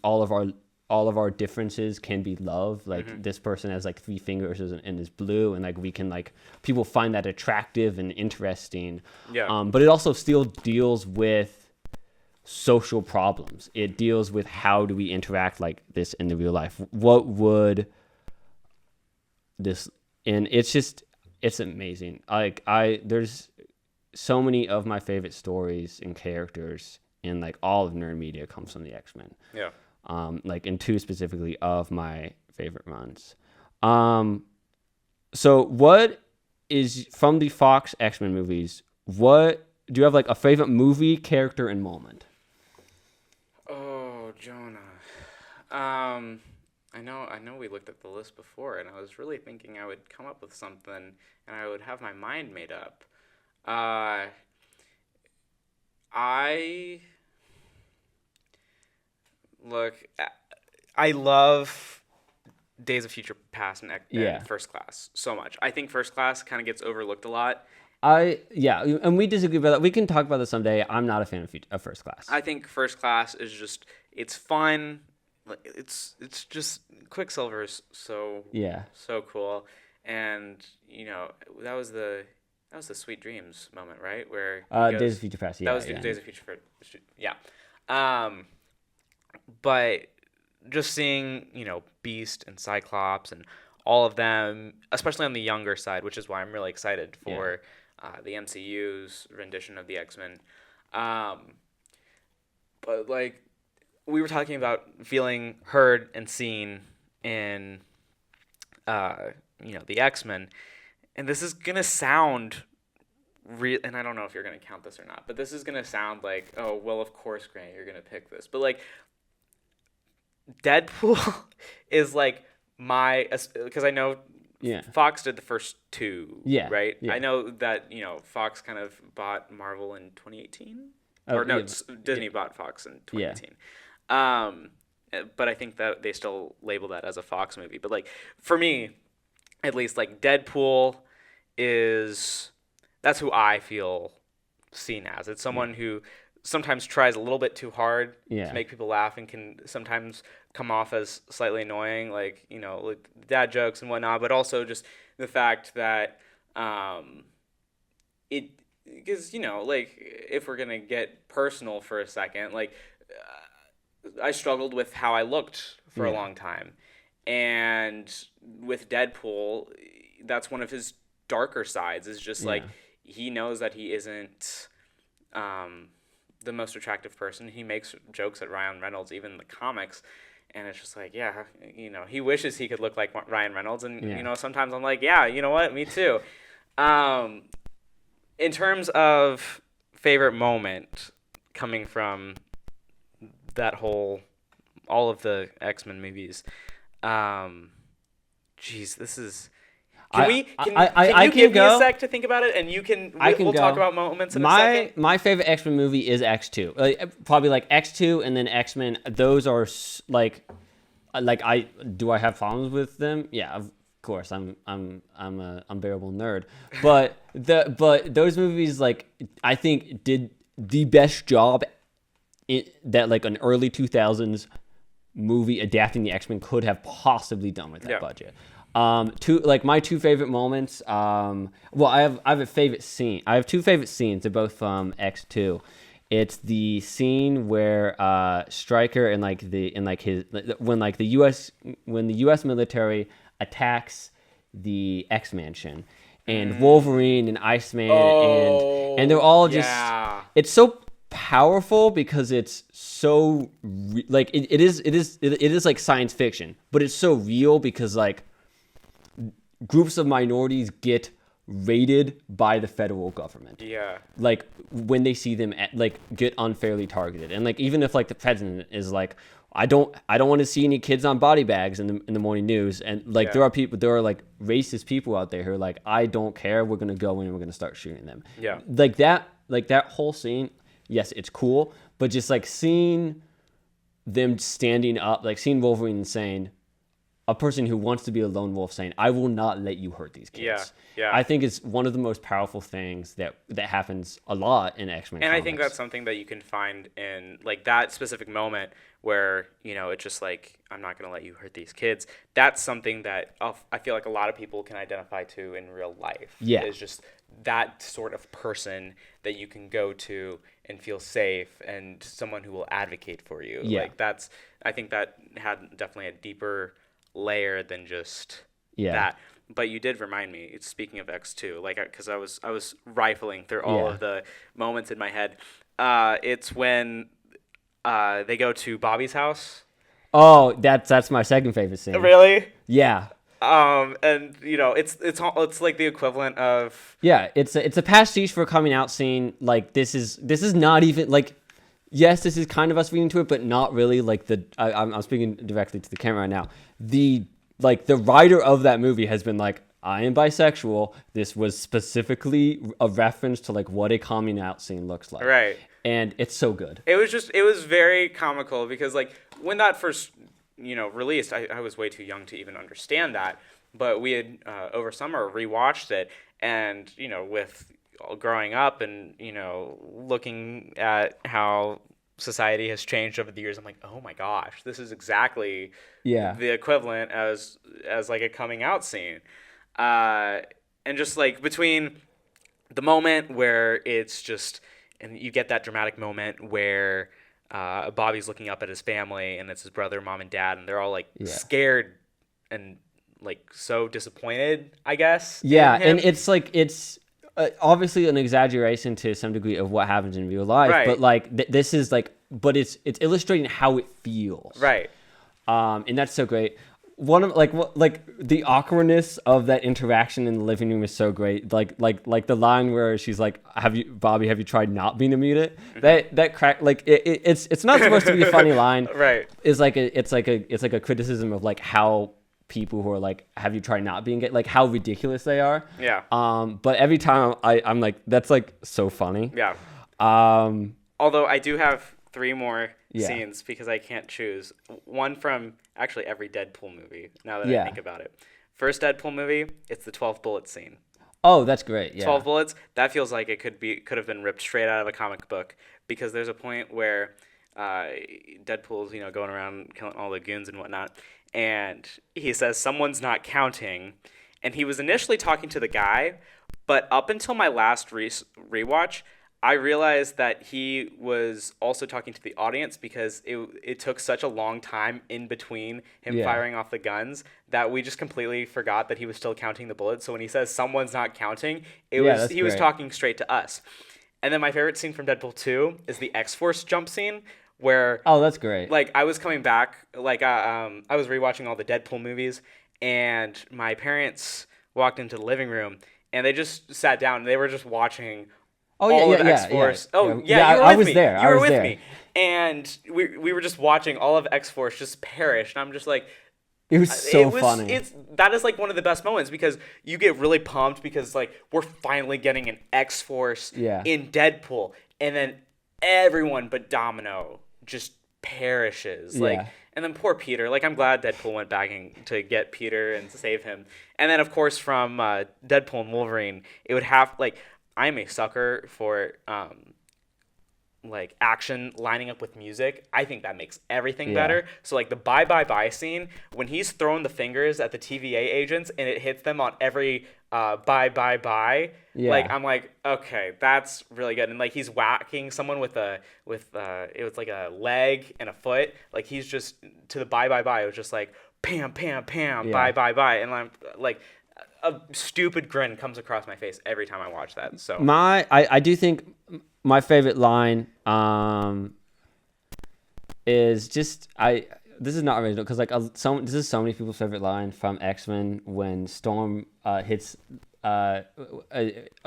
all of our differences can be love. Like mm-hmm. this person has like 3 fingers and is blue, and like we can like people find that attractive and interesting. Yeah. But it also still deals with social problems. It deals with how do we interact like this in the real life. What would this? And it's amazing. Like there's so many of my favorite stories and characters in like all of nerd media comes from the X-Men. Yeah. Like in 2 specifically of my favorite runs. So what is from the Fox X-Men movies? What do you have like a favorite movie, character, and moment? Oh, Jonah. I know we looked at the list before, and I was really thinking I would come up with something, and I would have my mind made up. I love Days of Future Past and First Class so much. I think First Class kind of gets overlooked a lot. And we disagree about that. We can talk about this someday. I'm not a fan of First Class. I think First Class is just, it's fun. It's just, Quicksilver is so cool. And that was the Sweet Dreams moment, right? Where Days of Future Past. Yeah, that was Days of Future Past. Yeah. But just seeing Beast and Cyclops and all of them, especially on the younger side, which is why I'm really excited for the MCU's rendition of the X-Men. But like we were talking about feeling heard and seen in the X-Men, and this is gonna sound real, and I don't know if you're gonna count this or not, but this is gonna sound like, oh well, of course, Grant, you're gonna pick this, but like Deadpool is like because I know Fox did the first 2, right? Yeah. I know that Fox kind of bought Marvel in 2018, Disney bought Fox in 2018. But I think that they still label that as a Fox movie. But like for me, at least, like Deadpool that's who I feel seen as. It's someone who sometimes tries a little bit too hard to make people laugh and can sometimes come off as slightly annoying, like dad jokes and whatnot, but also just the fact that because like if we're gonna get personal for a second, like I struggled with how I looked for a long time, and with Deadpool, that's one of his darker sides, is just like he knows that he isn't the most attractive person. He makes jokes at Ryan Reynolds, even in the comics, and it's just like, he wishes he could look like Ryan Reynolds, and sometimes I'm like, you know what, me too. In terms of favorite moment coming from that all of the X-Men movies, this is. Can you give me a sec to think about it, and we'll talk about moments in a second? My favorite X-Men movie is X2. Probably like X2 and then X-Men. Those are like I have problems with them? Yeah, of course. I'm a unbearable nerd. But those movies, like, I think did the best job that like an early 2000s movie adapting the X-Men could have possibly done with that budget. My 2 favorite moments. I have a favorite scene. I have 2 favorite scenes. They're both from X2. It's the scene where Stryker and when the U.S. military attacks the X-Mansion, and Wolverine and Iceman and they're all just. It's so powerful because it's so it is like science fiction, but it's so real because like groups of minorities get raided by the federal government. Yeah. Like when they see them get unfairly targeted, and like even if like the president is like, I don't want to see any kids on body bags in the morning news. And like there are like racist people out there who are like, I don't care. We're gonna go in and we're gonna start shooting them. Yeah. Like that whole scene. Yes, it's cool, but just like seeing them standing up, like seeing Wolverine saying, a person who wants to be a lone wolf saying, I will not let you hurt these kids. Yeah. I think it's one of the most powerful things that happens a lot in X-Men And comics. I think that's something that you can find in like that specific moment where, it's just like, I'm not going to let you hurt these kids. That's something that I feel like a lot of people can identify to in real life. Yeah. It's just that sort of person that you can go to and feel safe and someone who will advocate for you. Yeah. Like I think that had definitely a deeper layer than just Yeah. that. But you did remind me, speaking of X2, like, because I was rifling through all of the moments in my head. It's when they go to Bobby's house. Oh, that's my second favorite scene. Really? Yeah. And it's like the equivalent of it's a pastiche for a coming out scene. Like this is not even like, yes, this is kind of us reading to it, but not really. Like I'm speaking directly to the camera right now. The writer of that movie has been like, I am bisexual. This was specifically a reference to like what a coming out scene looks like. Right. And it's so good. It was very comical because like when that first released, I was way too young to even understand that. But we had over summer rewatched it, and with growing up and looking at how society has changed over the years, I'm like, oh my gosh, this is exactly the equivalent as like a coming out scene. And just like between the moment where it's just, and you get that dramatic moment where Bobby's looking up at his family and it's his brother, mom, and dad, and they're all like scared and like so disappointed, I guess. Yeah, and it's like obviously an exaggeration to some degree of what happens in real life, right. But like this is like, but it's illustrating how it feels, right? And that's so great. One of the awkwardness of that interaction in the living room is so great. Like the line where she's like, have you tried not being a mutant? Mm-hmm. That crack, like it's not supposed to be a funny line, right? It's like a criticism of like how people who are like, have you tried not being gay, like how ridiculous they are. Yeah. But every time I'm like, that's like so funny. Yeah. Although I do have 3 more scenes because I can't choose. One from actually every Deadpool movie, now that I think about it. First Deadpool movie, it's the 12 bullets scene. Oh, that's great. Yeah. 12 bullets, that feels like it could have been ripped straight out of a comic book, because there's a point where Deadpool's, going around killing all the goons and whatnot, and he says someone's not counting, and he was initially talking to the guy, but up until my last rewatch, I realized that he was also talking to the audience, because it took such a long time in between him firing off the guns that we just completely forgot that he was still counting the bullets. So when he says someone's not counting, he was talking straight to us. And then my favorite scene from Deadpool 2 is the X-Force jump scene, where that's great. Like I was coming back, like I was rewatching all the Deadpool movies, and my parents walked into the living room and they just sat down and they were just watching all of X-Force. Yeah. Oh, yeah, you were I with was me. there. You I were was with there. me. And we were just watching all of X-Force just perish. And I'm just like, it was so funny. That is like one of the best moments, because you get really pumped because like we're finally getting an X-Force in Deadpool. And then everyone but Domino just perishes. Like, and then poor Peter. Like, I'm glad Deadpool went back to get Peter and save him. And then, of course, from Deadpool and Wolverine, it would have, like, I'm a sucker for like action lining up with music. I think that makes everything better. So like the bye bye bye scene, when he's throwing the fingers at the TVA agents and it hits them on every bye bye bye. Like I'm like, okay, that's really good. And like he's whacking someone with it was like a leg and a foot. Like he's just to the bye bye bye. It was just like pam pam pam bye bye bye. And I'm like, a stupid grin comes across my face every time I watch that. So I do think my favorite line is just this is not original because like this is so many people's favorite line from X-Men when Storm hits.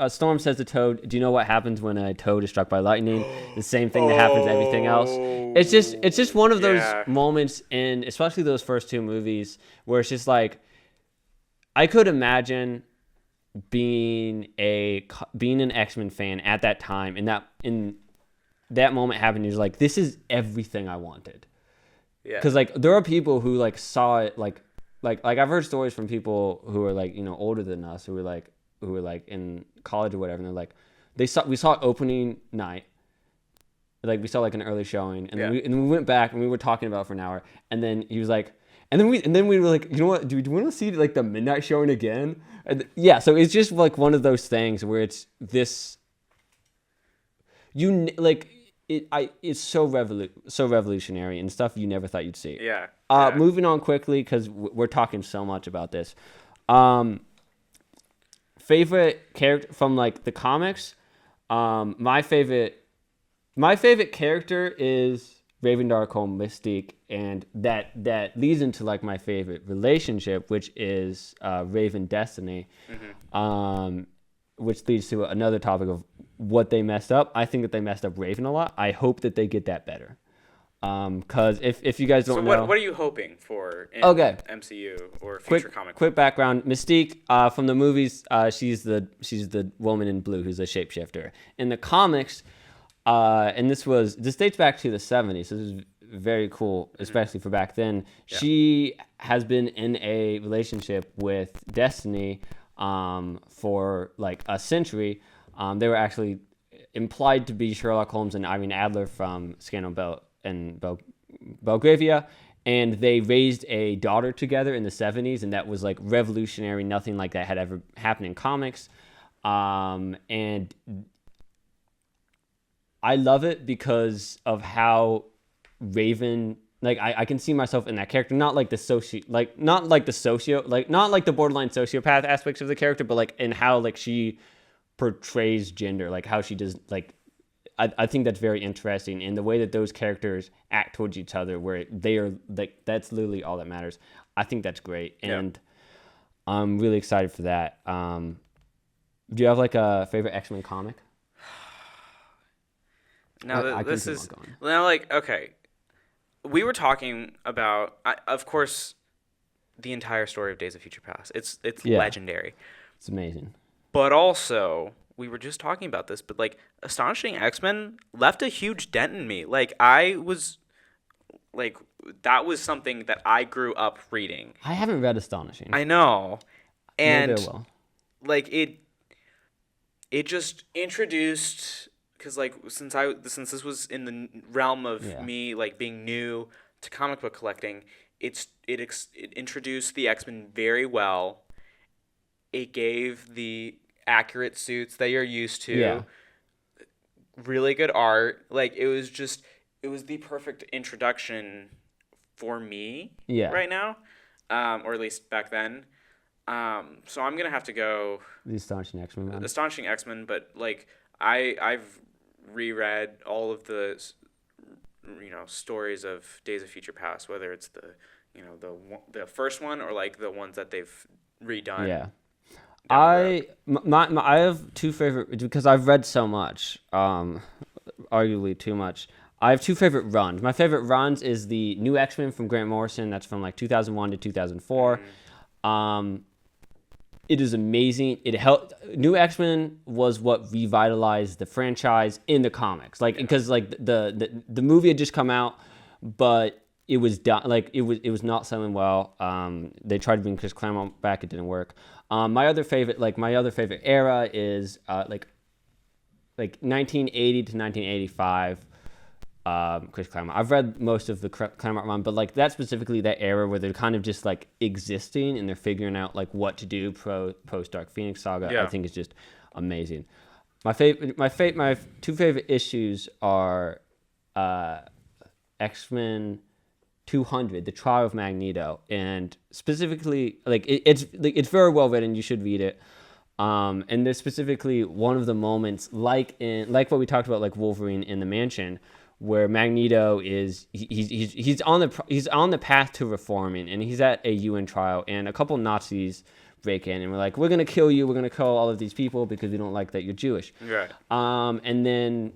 Storm says to Toad, "Do you know what happens when a toad is struck by lightning? The same thing that happens to everything else." It's just one of those moments in, especially those first two movies, where it's just like, I could imagine being an X-Men fan at that time, and in that moment happened. You're like, this is everything I wanted. Yeah. Because like there are people who like saw it like I've heard stories from people who are like, you know, older than us, who were like in college or whatever, and they're like, we saw it opening night, like we saw like an early showing, and then we went back and we were talking about it for an hour, and then he was like, and then we were like, you know what, do you want to see like the midnight showing again? And yeah, so it's just like one of those things where it's this, it's so revolutionary and stuff you never thought you'd see. Yeah. Moving on quickly because we're talking so much about this. Favorite character from like the comics. My favorite character is Raven Darkholme Mystique, and that leads into like my favorite relationship, which is Raven Destiny. Mm-hmm. Which leads to another topic of what they messed up. I think that they messed up Raven a lot. I hope that they get that better. Because if you guys don't know... So what are you hoping for in MCU or future comic? Quick background. Mystique, from the movies, she's the woman in blue who's a shapeshifter. In the comics, and this dates back to the 70s, so this is very cool, especially for back then. Yeah. She has been in a relationship with Destiny for like a century. They were actually implied to be Sherlock Holmes and Irene Adler from Scandal and Belgravia, and they raised a daughter together in the 70s, and that was like revolutionary. Nothing like that had ever happened in comics, and I love it because of how Raven, like I can see myself in that character, not like the borderline sociopath aspects of the character, but like in how like she portrays gender, like how she does, like I think that's very interesting in the way that those characters act towards each other, where they are like, that's literally all that matters. I think that's great, and I'm really excited for that. Do you have like a favorite X-Men comic? Now this is now like, okay, we were talking about, of course, the entire story of Days of Future Past. It's legendary. It's amazing. But also, we were just talking about this, but like Astonishing X-Men left a huge dent in me. Like I was like, that was something that I grew up reading. I haven't read Astonishing. I know. And like it just introduced, because like since this was in the realm of me like being new to comic book collecting, it introduced the X-Men very well. It gave the accurate suits that you're used to. Yeah. Really good art. Like it was the perfect introduction for me right now. Or at least back then. So I'm gonna have to go the Astonishing X-Men. Man. Astonishing X-Men, but like I've reread all of the stories of Days of Future Past, whether it's the first one or like the ones that they've redone. Yeah. I have two favorite, because I've read so much, arguably too much. I have two favorite runs. My favorite runs is the New X-Men from Grant Morrison. That's from like 2001 to 2004. It is amazing. It helped. New X-Men was what revitalized the franchise in the comics. Like because like the movie had just come out, but it was done. Like it was not selling well. They tried to bring Chris Claremont back. It didn't work. My other favorite era is like 1980 to 1985. Chris Claremont. I've read most of the Claremont run, but like that specifically, that era where they're kind of just like existing and they're figuring out like what to do post Dark Phoenix saga. I think is just amazing. My two favorite issues are X-Men 200, The Trial of Magneto, and specifically like it's very well written. You should read it. And there's specifically one of the moments like what we talked about, like Wolverine in the mansion, where Magneto is he's on the path to reforming, and he's at a UN trial, and a couple Nazis break in, and we're like, we're gonna kill you, we're gonna kill all of these people because we don't like that you're Jewish. Right. And then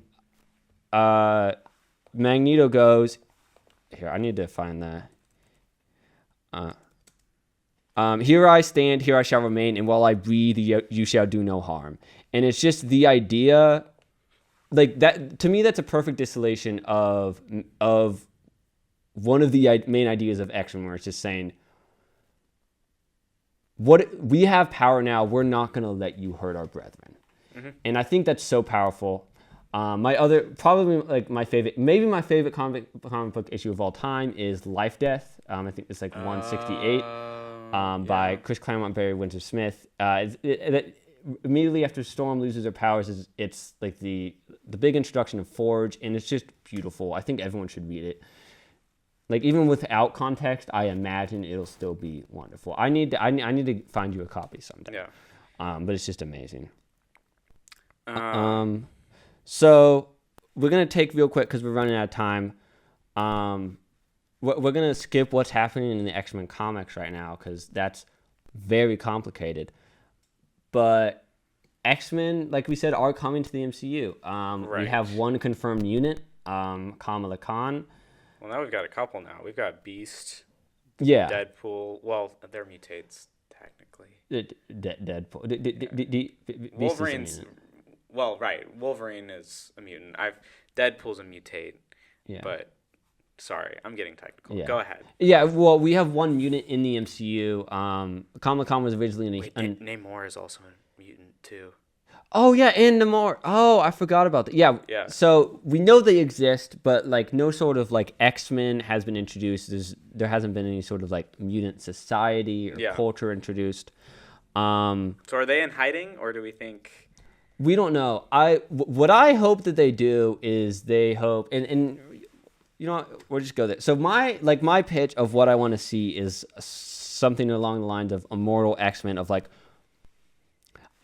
Magneto goes, here, I need to find that. Here I stand, here I shall remain, and while I breathe, you shall do no harm. And it's just the idea, like that. To me, that's a perfect distillation of one of the main ideas of X-Men, where it's just saying, what we have power now, we're not going to let you hurt our brethren. Mm-hmm. And I think that's so powerful. My favorite comic book issue of all time is Life Death. I think it's like 168 by Chris Claremont, Barry Windsor Smith. Immediately after Storm loses her powers, it's like the big introduction of Forge, and it's just beautiful. I think everyone should read it. Like, even without context, I imagine it'll still be wonderful. I need to find you a copy someday. Yeah. But it's just amazing. So we're gonna take real quick because we're running out of time. We're gonna skip what's happening in the X-Men comics right now because that's very complicated. But X-Men, like we said, are coming to the MCU. Right. We have one confirmed unit, Kamala Khan. Well, now we've got a couple now. We've got Beast, Yeah. Deadpool. Well, they're mutates, technically. Deadpool. Wolverine's... Well, right. Wolverine is a mutant. Deadpool's a mutate. Yeah. But, sorry, I'm getting technical. Yeah. Go ahead. Yeah, well, we have one mutant in the MCU. Kamala Khan was originally... Namor is also a mutant, too. Oh, yeah, and Namor. Oh, I forgot about that. Yeah. So we know they exist, but like no sort of like X-Men has been introduced. There hasn't been any sort of like mutant society or culture introduced. So are they in hiding, or do we think? We don't know. What I hope that they do is they hope, and you know what, we'll just go there. So my pitch of what I want to see is something along the lines of Immortal X-Men, of like,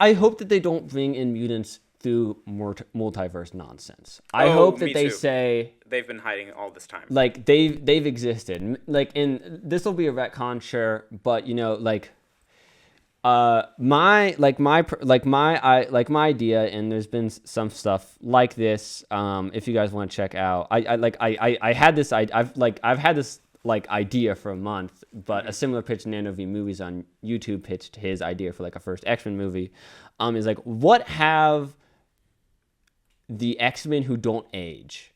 I hope that they don't bring in mutants through multiverse nonsense. I hope that they say they've been hiding all this time. Like they've existed. Like, and this will be a retcon, sure, but you know, like my idea, and there's been some stuff like this. If you guys want to check out, I've had this like idea for a month, but a similar pitch, Nano V Movies on YouTube pitched his idea for like a first X-Men movie. Is like, what have the X-Men who don't age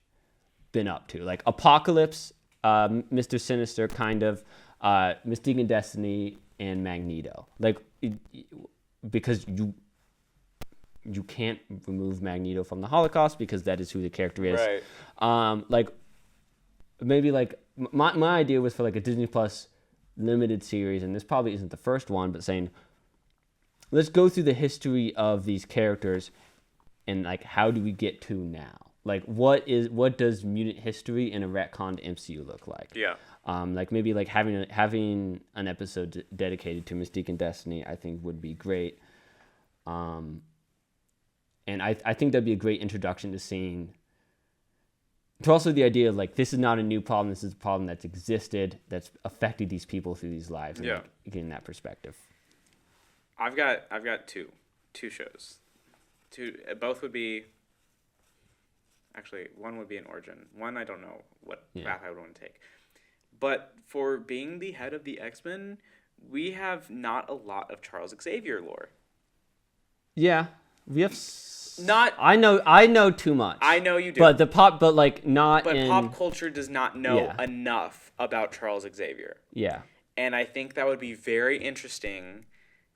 been up to? Like Apocalypse, Mr. Sinister, kind of, Mystique and Destiny, and Magneto. Like, because you can't remove Magneto from the Holocaust because that is who the character is. Right. Like, maybe like my idea was for like a Disney Plus limited series, and this probably isn't the first one, but saying, let's go through the history of these characters and like, how do we get to now? Like, what does mutant history in a retconned MCU look like? Yeah. Like maybe like having an episode dedicated to Mystique and Destiny, I think would be great. And I think that'd be a great introduction to seeing. It's also the idea of like, this is not a new problem. This is a problem that's existed, that's affected these people through these lives. And like, getting that perspective. I've got two shows. Both would be. Actually, one would be an origin. One, I don't know what path I would want to take. But for being the head of the X-Men, we have not a lot of Charles Xavier lore. Yeah, we have not. I know too much. I know you do. But pop culture does not know enough about Charles Xavier. Yeah. And I think that would be very interesting,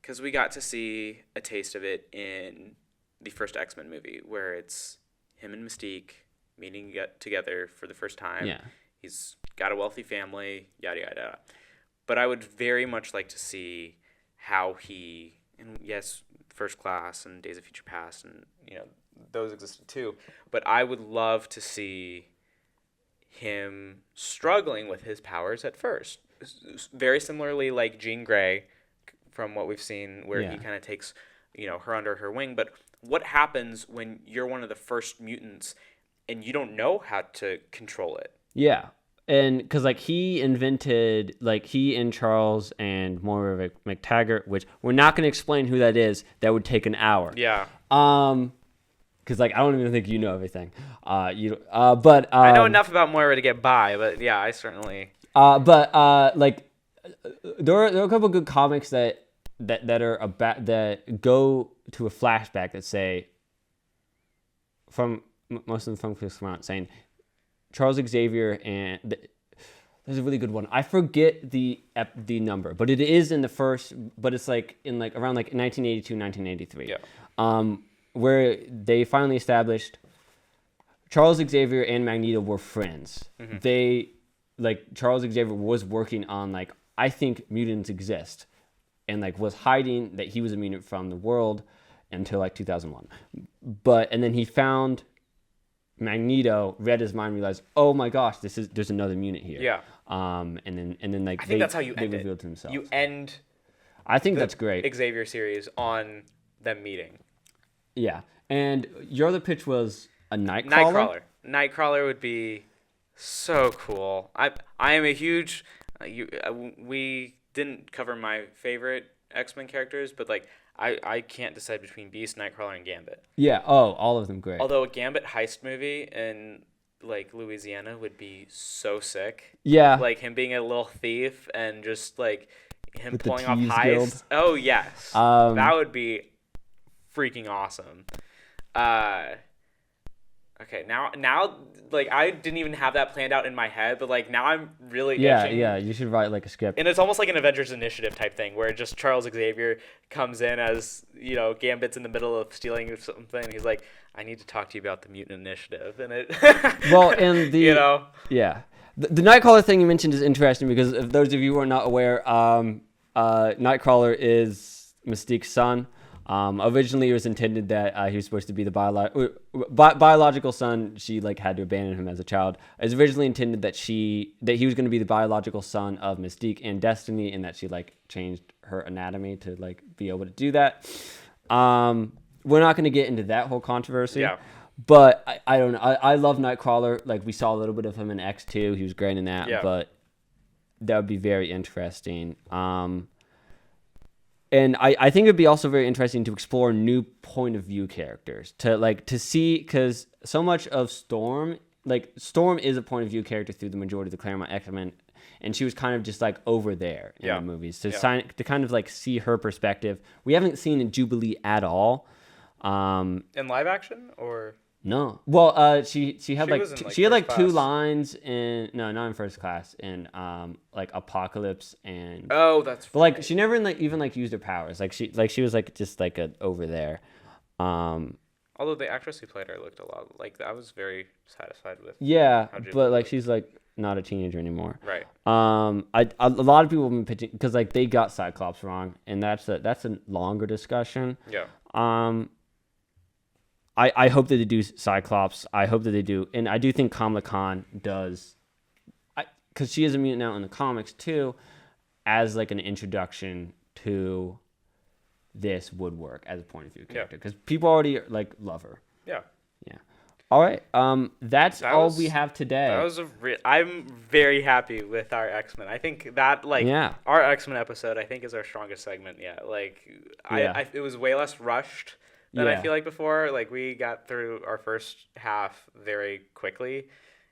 because we got to see a taste of it in the first X-Men movie, where it's him and Mystique meeting together for the first time. Yeah. He's got a wealthy family, yada, yada, yada. But I would very much like to see how he, and yes, First Class and Days of Future Past, and you know, those existed too. But I would love to see him struggling with his powers at first. Very similarly like Jean Grey, from what we've seen, where he kind of takes, you know, her under her wing. But what happens when you're one of the first mutants and you don't know how to control it. Yeah. And because like he invented, like he and Charles and Moira McTaggart, which we're not going to explain who that is. That would take an hour. Yeah. Because like I don't even think you know everything. But I know enough about Moira to get by, but yeah, I certainly. Like there are a couple good comics that are about that go to a flashback that say from most of them come out saying Charles Xavier and there's a really good one. I forget the number, but it is in the first. But it's like in like around like 1982, 1983. Yeah. Where they finally established Charles Xavier and Magneto were friends. Mm-hmm. They like Charles Xavier was working on like I think mutants exist, and like was hiding that he was a mutant from the world until like 2001. And then he found Magneto, read his mind, realized, oh my gosh, there's another mutant here. Yeah. And then like I think that's how you end revealed it. To themselves. You end. I think that's great. Xavier series on them meeting. Yeah, and your other pitch was a Nightcrawler. Nightcrawler would be so cool. I am a huge. We didn't cover my favorite X-Men characters, but like I can't decide between Beast, Nightcrawler, and Gambit. Yeah. Oh, all of them great. Although a Gambit heist movie in like Louisiana would be so sick. Yeah. Like him being a little thief and just like him with pulling off heists. Guild. Oh yes, that would be freaking awesome. Okay, now, like I didn't even have that planned out in my head, but like now I'm really itching. Yeah. You should write like a script. And it's almost like an Avengers Initiative type thing, where just Charles Xavier comes in as Gambit's in the middle of stealing something. And he's like, "I need to talk to you about the Mutant Initiative," and it. Well, and the yeah, the Nightcrawler thing you mentioned is interesting because if those of you who are not aware, Nightcrawler is Mystique's son. Originally, it was intended that he was supposed to be the biological son. She like had to abandon him as a child. It was originally intended that he was going to be the biological son of Mystique and Destiny, and that she like changed her anatomy to like be able to do that. We're not going to get into that whole controversy. Yeah. But I don't know. I love Nightcrawler. Like we saw a little bit of him in X2. He was great in that. Yeah. But that would be very interesting. And I think it'd be also very interesting to explore new point of view characters to see, because so much of Storm is a point of view character through the majority of the Claremont X-Men, and she was kind of just like over there in the movies to kind of like see her perspective. We haven't seen in Jubilee at all. In live action or no? Well, she had like two class. lines in not in First Class in like Apocalypse and that's but like she never even used her powers, like she was like just like over there. Although the actress who played her looked a lot like I was very satisfied with. Yeah, but like she's like not a teenager anymore. Right. A lot of people have been pitching because like they got Cyclops wrong, and that's a longer discussion. Yeah. I hope that they do Cyclops. I hope that they do, and I do think Kamala Khan does, because she is a mutant now in the comics too, as like an introduction to this would work as a point of view character, because people already like love her. Yeah. Yeah. All right. That's all we have today. That was I'm very happy with our X-Men. I think that our X-Men episode I think is our strongest segment yet. Like it was way less rushed than I feel like before. Like we got through our first half very quickly.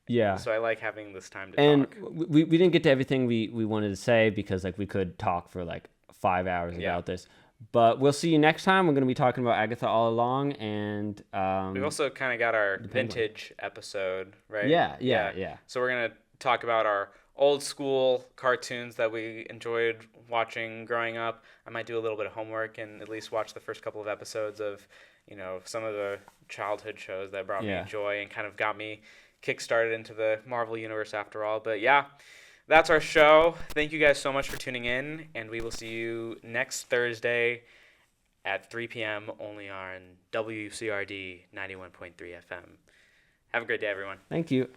Yeah. So I like having this time to talk. And we didn't get to everything we wanted to say because like we could talk for like 5 hours about this. But we'll see you next time. We're going to be talking about Agatha all along, and we've also kind of got our vintage episode, right? Yeah. So we're going to talk about our old school cartoons that we enjoyed watching growing up. I might do a little bit of homework and at least watch the first couple of episodes of, some of the childhood shows that brought me joy and kind of got me kickstarted into the Marvel universe after all. But yeah, that's our show. Thank you guys so much for tuning in, and we will see you next Thursday at 3 p.m. only on WCRD 91.3 FM. Have a great day, everyone. Thank you.